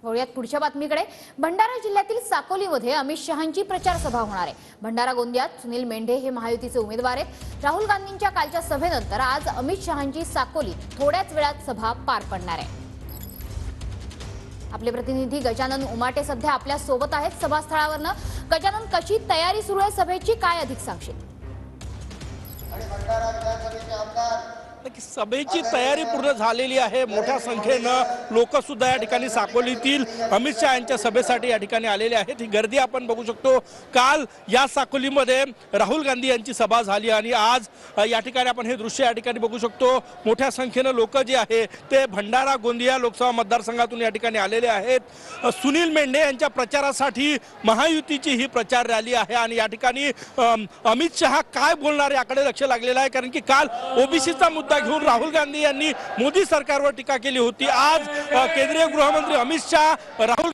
वळूयात पुढच्या बातमीकडे। भंडारा जिल्ह्यातील साकोलीमध्ये अमित शहांची प्रचार सभा होणार आहे। भंडारा गोंदियात सुनील मेंढे हे महायुतीचे उमेदवार आहेत। राहुल गांधींच्या कालच्या सभेनंतर आज अमित शहांची साकोलीत थोड्याच वेळात सभा पार पडणार आहे। आपले प्रतिनिधी गजानन उमाटे सध्या आपल्या सोबत आहेत सभास्थळावरनं। गजानन, कशी तयारी सुरू आहे सभेची, काय अधिक सांगशील? सभेची तयारी पूर्ण झालेली आहे। मोठ्या संख्येनं लोक सुद्धा या ठिकाणी साकोलीतील अमित शहा यांच्या सभेसाठी या ठिकाणी आलेले आहेत। ही गर्दी आपण बघू शकतो। काल या साकोलीमध्ये राहुल गांधी यांची सभा झाली आणि आज या ठिकाणी आपण हे दृश्य या ठिकाणी बघू शकतो। मोठ्या संख्येनं लोक जे आहे ते भंडारा गोंदिया लोकसभा मतदारसंघातून या ठिकाणी आलेले आहेत। सुनील मेंढे यांच्या प्रचारासाठी महायुतीची ही प्रचार रॅली आहे आणि या ठिकाणी अमित शहा काय बोलणार याकडे लक्ष लागलेलं आहे, कारण की काल ओबीसीचा मुद्दा घेऊन राहुल गांधी यांनी मोदी सरकारवर टीका केली होती। आज केंद्रीय गृहमंत्री अमित शहा राहुल